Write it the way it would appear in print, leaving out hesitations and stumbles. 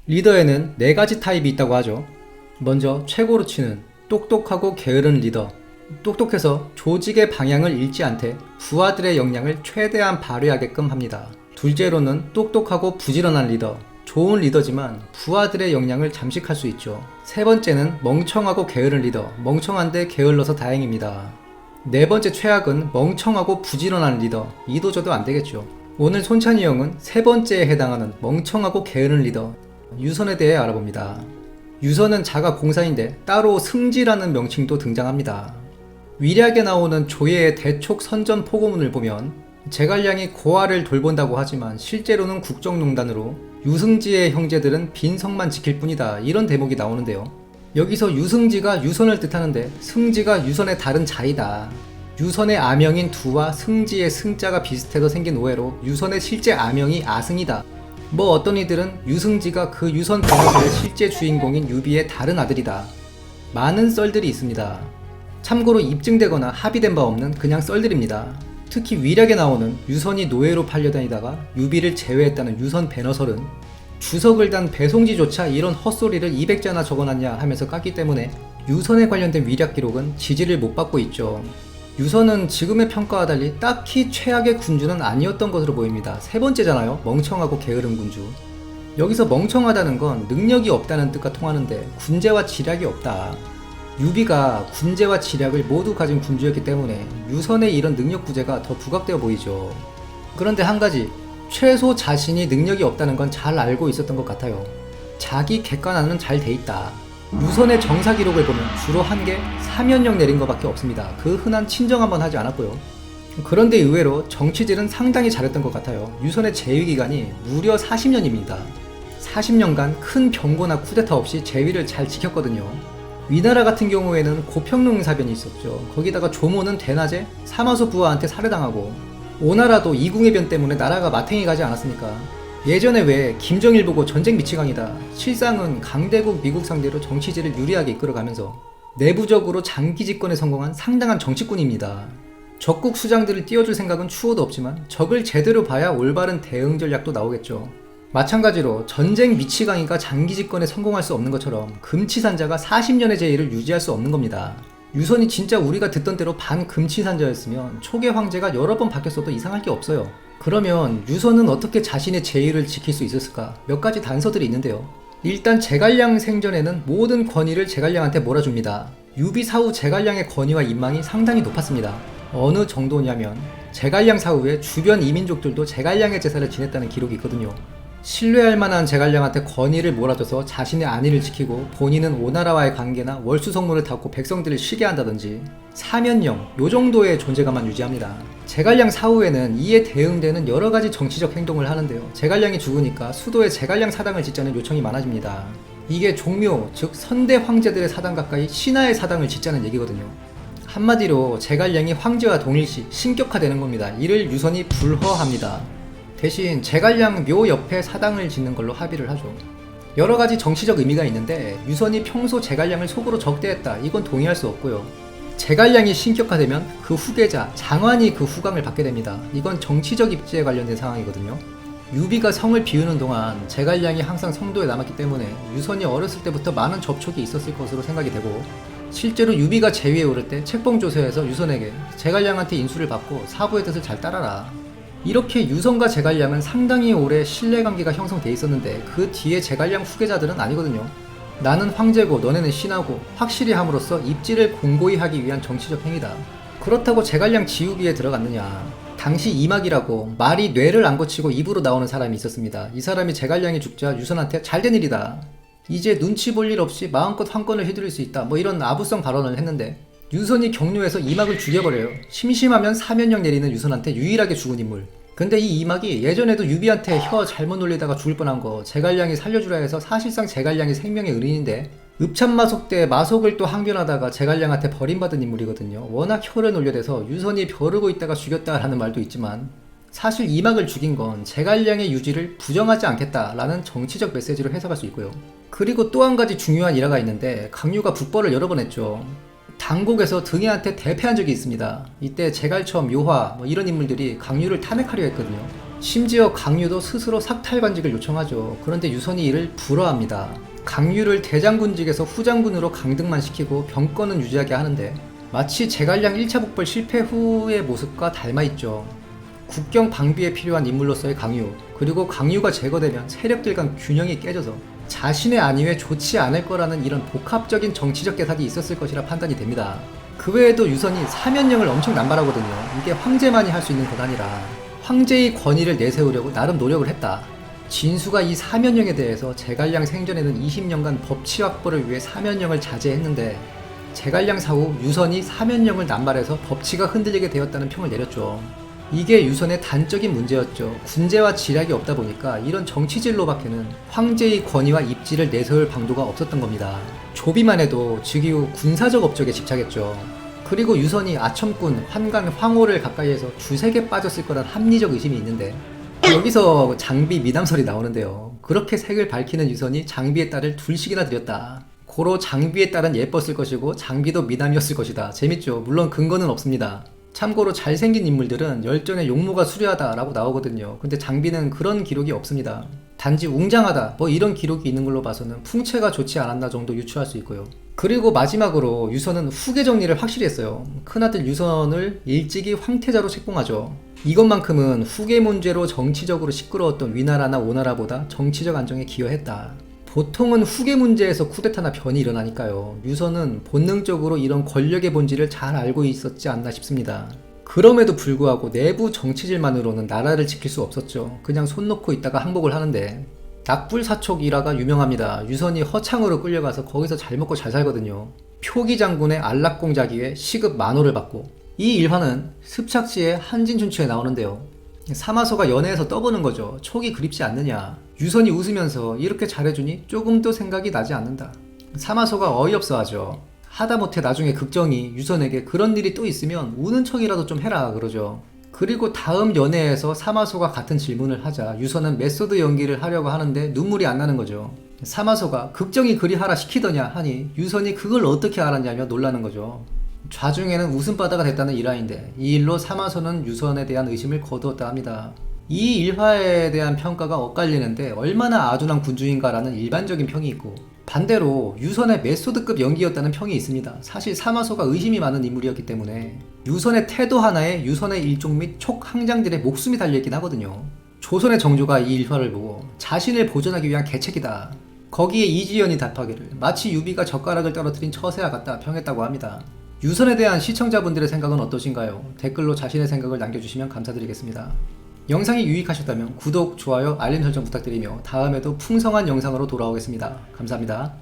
리더에는 4가지 타입이 있다고 하죠. 먼저 최고로 치는 똑똑하고 게으른 리더. 똑똑해서 조직의 방향을 잃지 않되 부하들의 역량을 최대한 발휘하게끔 합니다. 둘째로는 똑똑하고 부지런한 리더. 좋은 리더지만 부하들의 역량을 잠식할 수 있죠. 세 번째는 멍청하고 게으른 리더. 멍청한데 게을러서 다행입니다. 네 번째 최악은 멍청하고 부지런한 리더. 이도저도 안 되겠죠. 오늘 손찬이 형은 세 번째에 해당하는 멍청하고 게으른 리더 유선에 대해 알아봅니다. 유선은 자가 공사인데 따로 승지라는 명칭도 등장합니다. 위략에 나오는 조예의 대촉 선전 포고문을 보면 제갈량이 고아를 돌본다고 하지만 실제로는 국정농단으로 유승지의 형제들은 빈성만 지킬 뿐이다, 이런 대목이 나오는데요. 여기서 유승지가 유선을 뜻하는데 승지가 유선의 다른 자이다. 유선의 아명인 두와 승지의 승자가 비슷해서 생긴 오해로 유선의 실제 아명이 아승이다. 뭐 어떤 이들은 유승지가 그 유선 병역의 실제 주인공인 유비의 다른 아들이다. 많은 썰들이 있습니다. 참고로 입증되거나 합의된 바 없는 그냥 썰들입니다. 특히 위략에 나오는 유선이 노예로 팔려다니다가 유비를 제외했다는 유선 배너설은 주석을 단 배송지조차 이런 헛소리를 200자나 적어놨냐 하면서 깠기 때문에 유선에 관련된 위략 기록은 지지를 못 받고 있죠. 유선은 지금의 평가와 달리 딱히 최악의 군주는 아니었던 것으로 보입니다. 세 번째잖아요. 멍청하고 게으른 군주. 여기서 멍청하다는 건 능력이 없다는 뜻과 통하는데 군제와 지략이 없다. 유비가 군제와 지략을 모두 가진 군주였기 때문에 유선의 이런 능력 부재가 더 부각되어 보이죠. 그런데 한 가지, 최소 자신이 능력이 없다는 건 잘 알고 있었던 것 같아요. 자기 객관화는 잘 돼 있다. 유선의 정사 기록을 보면 주로 한 개 사면령 내린 것밖에 없습니다. 그 흔한 친정 한번 하지 않았고요. 그런데 의외로 정치질은 상당히 잘했던 것 같아요. 유선의 재위 기간이 무려 40년입니다. 40년간 큰 병고나 쿠데타 없이 재위를 잘 지켰거든요. 위나라 같은 경우에는 고평릉 사변이 있었죠. 거기다가 조모는 대낮에 사마소 부하한테 살해당하고, 오나라도 이궁의 변 때문에 나라가 마탱이 가지 않았습니까? 예전에 왜 김정일 보고 전쟁 미치광이다, 실상은 강대국 미국 상대로 정치질을 유리하게 이끌어가면서 내부적으로 장기 집권에 성공한 상당한 정치꾼입니다. 적국 수장들을 띄워줄 생각은 추호도 없지만 적을 제대로 봐야 올바른 대응 전략도 나오겠죠. 마찬가지로 전쟁 미치광이가 장기 집권에 성공할 수 없는 것처럼 금치산자가 40년의 제의를 유지할 수 없는 겁니다. 유선이 진짜 우리가 듣던 대로 반금치산자였으면 초계 황제가 여러 번 바뀌었어도 이상할 게 없어요. 그러면 유선은 어떻게 자신의 제의를 지킬 수 있었을까? 몇 가지 단서들이 있는데요. 일단 제갈량 생전에는 모든 권위를 제갈량한테 몰아줍니다. 유비 사후 제갈량의 권위와 인망이 상당히 높았습니다. 어느 정도냐면 제갈량 사후에 주변 이민족들도 제갈량의 제사를 지냈다는 기록이 있거든요. 신뢰할 만한 제갈량한테 권위를 몰아줘서 자신의 안위를 지키고 본인은 오나라와의 관계나 월수성문을 닫고 백성들을 쉬게 한다든지 사면령, 요 정도의 존재감만 유지합니다. 제갈량 사후에는 이에 대응되는 여러가지 정치적 행동을 하는데요. 제갈량이 죽으니까 수도에 제갈량 사당을 짓자는 요청이 많아집니다. 이게 종묘, 즉 선대 황제들의 사당 가까이 신하의 사당을 짓자는 얘기거든요. 한마디로 제갈량이 황제와 동일시 신격화되는 겁니다. 이를 유선이 불허합니다. 대신 제갈량 묘 옆에 사당을 짓는 걸로 합의를 하죠. 여러가지 정치적 의미가 있는데 유선이 평소 제갈량을 속으로 적대했다, 이건 동의할 수 없고요. 제갈량이 신격화되면 그 후계자 장환이 그 후광을 받게 됩니다. 이건 정치적 입지에 관련된 상황이거든요. 유비가 성을 비우는 동안 제갈량이 항상 성도에 남았기 때문에 유선이 어렸을 때부터 많은 접촉이 있었을 것으로 생각이 되고, 실제로 유비가 제위에 오를 때 책봉조서에서 유선에게 제갈량한테 인수를 받고 사부의 뜻을 잘 따라라, 이렇게 유선과 제갈량은 상당히 오래 신뢰관계가 형성돼 있었는데 그 뒤에 제갈량 후계자들은 아니거든요. 나는 황제고 너네는 신하고 확실히 함으로써 입지를 공고히 하기 위한 정치적 행위다. 그렇다고 제갈량 지우기에 들어갔느냐? 당시 이막이라고 말이 뇌를 안 고치고 입으로 나오는 사람이 있었습니다. 이 사람이 제갈량이 죽자 유선한테 잘된 일이다, 이제 눈치 볼 일 없이 마음껏 황권을 휘두를 수 있다, 뭐 이런 아부성 발언을 했는데 유선이 격려해서 이막을 죽여버려요. 심심하면 사면령 내리는 유선한테 유일하게 죽은 인물. 근데 이 이막이 예전에도 유비한테 혀 잘못 놀리다가 죽을 뻔한 거 제갈량이 살려주라 해서 사실상 제갈량이 생명의 은인인데, 읍참마속 때 마속을 또 항변하다가 제갈량한테 버림받은 인물이거든요. 워낙 혀를 놀려대서 유선이 벼르고 있다가 죽였다라는 말도 있지만 사실 이막을 죽인 건 제갈량의 유지를 부정하지 않겠다라는 정치적 메시지로 해석할 수 있고요. 그리고 또 한 가지 중요한 일화가 있는데 강유가 북벌을 여러 번 했죠. 당곡에서 등해한테 대패한 적이 있습니다. 이때 제갈처, 묘화 이런 인물들이 강유를 탄핵하려 했거든요. 심지어 강유도 스스로 삭탈관직을 요청하죠. 그런데 유선이 이를 불허합니다. 강유를 대장군직에서 후장군으로 강등만 시키고 병권은 유지하게 하는데 마치 제갈량 1차 북벌 실패 후의 모습과 닮아있죠. 국경 방비에 필요한 인물로서의 강유, 그리고 강유가 제거되면 세력들 간 균형이 깨져서 자신의 안위에 좋지 않을 거라는 이런 복합적인 정치적 계산이 있었을 것이라 판단이 됩니다. 그 외에도 유선이 사면령을 엄청 남발하거든요. 이게 황제만이 할 수 있는 권한이라 황제의 권위를 내세우려고 나름 노력을 했다. 진수가 이 사면령에 대해서 제갈량 생전에는 20년간 법치 확보를 위해 사면령을 자제했는데 제갈량 사후 유선이 사면령을 남발해서 법치가 흔들리게 되었다는 평을 내렸죠. 이게 유선의 단적인 문제였죠. 군제와 지략이 없다 보니까 이런 정치질로밖에는 황제의 권위와 입지를 내세울 방도가 없었던 겁니다. 조비만 해도 즉이후 군사적 업적에 집착했죠. 그리고 유선이 아첨군, 환관, 황호를 가까이에서 두세 개 빠졌을 거란 합리적 의심이 있는데 여기서 장비 미담설이 나오는데요. 그렇게 색을 밝히는 유선이 장비의 딸을 둘씩이나 들였다. 고로 장비의 딸은 예뻤을 것이고 장비도 미남이었을 것이다. 재밌죠? 물론 근거는 없습니다. 참고로 잘생긴 인물들은 열전에 용모가 수려하다 라고 나오거든요. 근데 장비는 그런 기록이 없습니다. 단지 웅장하다 뭐 이런 기록이 있는 걸로 봐서는 풍채가 좋지 않았나 정도 유추할 수 있고요. 그리고 마지막으로 유선은 후계 정리를 확실히 했어요. 큰아들 유선을 일찍이 황태자로 책봉하죠. 이것만큼은 후계 문제로 정치적으로 시끄러웠던 위나라나 오나라보다 정치적 안정에 기여했다. 보통은 후계 문제에서 쿠데타나 변이 일어나니까요. 유선은 본능적으로 이런 권력의 본질을 잘 알고 있었지 않나 싶습니다. 그럼에도 불구하고 내부 정치질만으로는 나라를 지킬 수 없었죠. 그냥 손 놓고 있다가 항복을 하는데 낙불사촉 일화가 유명합니다. 유선이 허창으로 끌려가서 거기서 잘 먹고 잘 살거든요. 표기 장군의 안락공자기에 시급 10,000호를 받고 이 일화는 습착시의 한진춘추에 나오는데요. 사마소가 연애에서 떠보는 거죠. 촉이 그립지 않느냐. 유선이 웃으면서 이렇게 잘해주니 조금도 생각이 나지 않는다. 사마소가 어이없어 하죠. 하다못해 나중에 극정이 유선에게 그런 일이 또 있으면 우는 척이라도 좀 해라 그러죠. 그리고 다음 연애에서 사마소가 같은 질문을 하자 유선은 메소드 연기를 하려고 하는데 눈물이 안 나는 거죠. 사마소가 극정이 그리 하라 시키더냐 하니 유선이 그걸 어떻게 알았냐며 놀라는 거죠. 좌중에는 웃음바다가 됐다는 일화인데 이 일로 사마소는 유선에 대한 의심을 거두었다 합니다. 이 일화에 대한 평가가 엇갈리는데 얼마나 아둔한 군주인가라는 일반적인 평이 있고 반대로 유선의 메소드급 연기였다는 평이 있습니다. 사실 사마소가 의심이 많은 인물이었기 때문에 유선의 태도 하나에 유선의 일종 및 촉 항장들의 목숨이 달려있긴 하거든요. 조선의 정조가 이 일화를 보고 자신을 보존하기 위한 계책이다. 거기에 이지연이 답하기를 마치 유비가 젓가락을 떨어뜨린 처세와 같다 평했다고 합니다. 유선에 대한 시청자분들의 생각은 어떠신가요? 댓글로 자신의 생각을 남겨주시면 감사드리겠습니다. 영상이 유익하셨다면 구독, 좋아요, 알림 설정 부탁드리며 다음에도 풍성한 영상으로 돌아오겠습니다. 감사합니다.